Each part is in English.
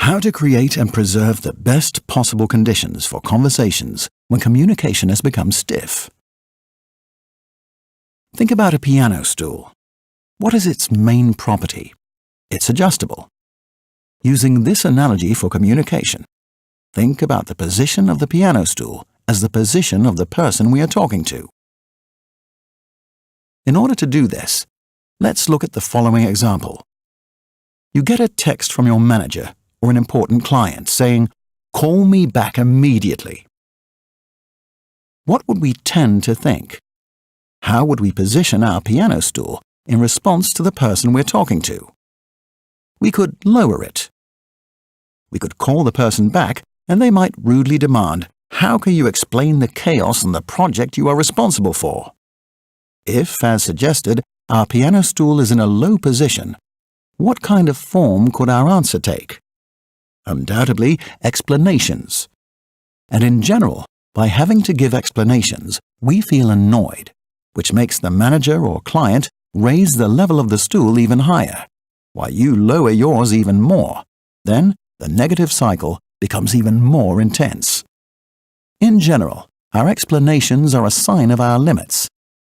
How to create and preserve the best possible conditions for conversations when communication has become stiff. Think about a piano stool. What is its main property? It's adjustable. Using this analogy for communication, think about the position of the piano stool as the position of the person we are talking to. In order to do this, let's look at the following example. You get a text from your manager or an important client saying, "Call me back immediately." What would we tend to think? How would we position our piano stool in response to the person we're talking to? We could lower it. We could call the person back and they might rudely demand, "How can you explain the chaos on the project you are responsible for?" If, as suggested, our piano stool is in a low position, what kind of form could our answer take? Undoubtedly, explanations. And in general, by having to give explanations, we feel annoyed, which makes the manager or client raise the level of the stool even higher, while you lower yours even more. Then, the negative cycle becomes even more intense. In general, our explanations are a sign of our limits,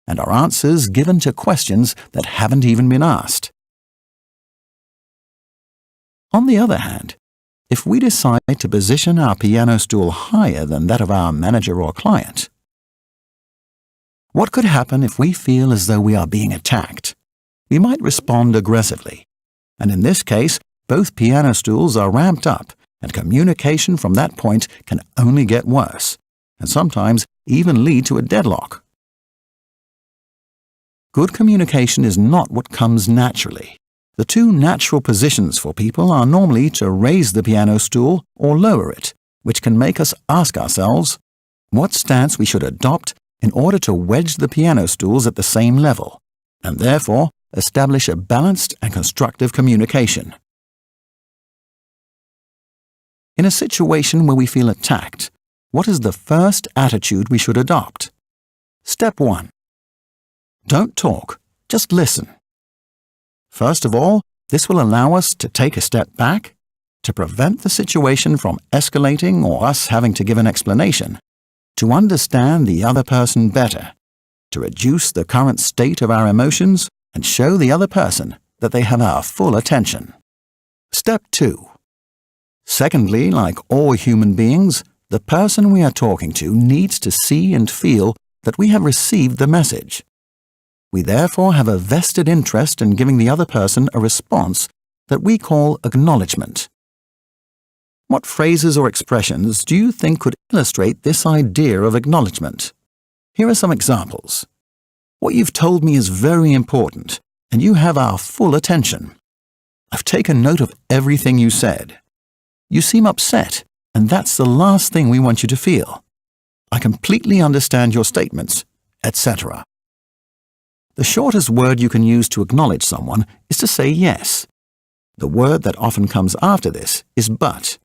and our answers given to questions that haven't even been asked. On the other hand, if we decide to position our piano stool higher than that of our manager or client, what could happen if we feel as though we are being attacked? We might respond aggressively, and in this case, both piano stools are ramped up, and communication from that point can only get worse, and sometimes even lead to a deadlock. Good communication is not what comes naturally. The two natural positions for people are normally to raise the piano stool or lower it, which can make us ask ourselves what stance we should adopt in order to wedge the piano stools at the same level, and therefore establish a balanced and constructive communication. In a situation where we feel attacked, what is the first attitude we should adopt? Step 1. Don't talk, just listen. First of all, this will allow us to take a step back, to prevent the situation from escalating or us having to give an explanation, to understand the other person better, to reduce the current state of our emotions and show the other person that they have our full attention. Step 2. Secondly, like all human beings, the person we are talking to needs to see and feel that we have received the message. We therefore have a vested interest in giving the other person a response that we call acknowledgement. What phrases or expressions do you think could illustrate this idea of acknowledgement? Here are some examples. What you've told me is very important, and you have our full attention. I've taken note of everything you said. You seem upset, and that's the last thing we want you to feel. I completely understand your statements, etc. The shortest word you can use to acknowledge someone is to say yes. The word that often comes after this is but.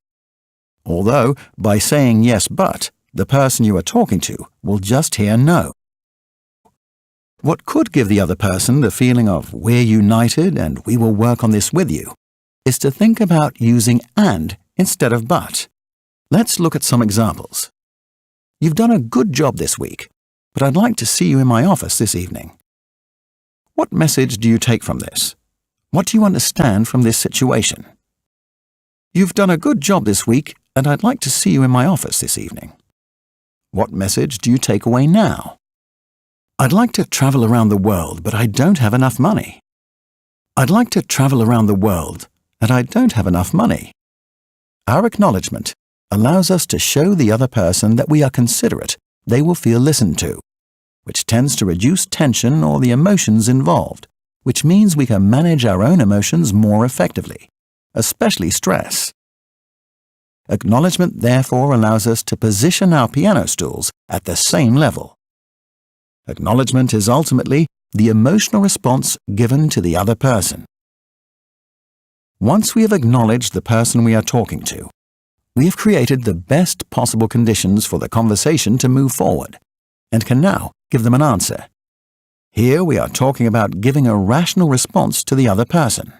Although, by saying yes but, the person you are talking to will just hear no. What could give the other person the feeling of "we're united and we will work on this with you" is to think about using and instead of but. Let's look at some examples. You've done a good job this week, but I'd like to see you in my office this evening. What message do you take from this? What do you understand from this situation? You've done a good job this week, and I'd like to see you in my office this evening. What message do you take away now? I'd like to travel around the world, but I don't have enough money. I'd like to travel around the world, and I don't have enough money. Our acknowledgement allows us to show the other person that we are considerate, they will feel listened to, which tends to reduce tension or the emotions involved, which means we can manage our own emotions more effectively, especially stress. Acknowledgement therefore allows us to position our piano stools at the same level. Acknowledgement is ultimately the emotional response given to the other person. Once we have acknowledged the person we are talking to, we have created the best possible conditions for the conversation to move forward, and can now give them an answer. Here we are talking about giving a rational response to the other person.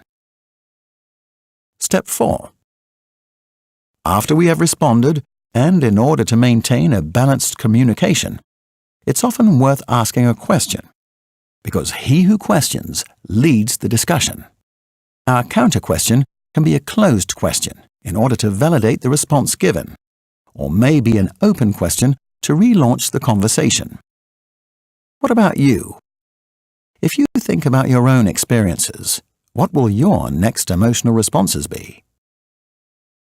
Step 4. After we have responded, and in order to maintain a balanced communication, it's often worth asking a question, because he who questions leads the discussion. Our counter-question can be a closed question in order to validate the response given, or may be an open question to relaunch the conversation. What about you? If you think about your own experiences, what will your next emotional responses be?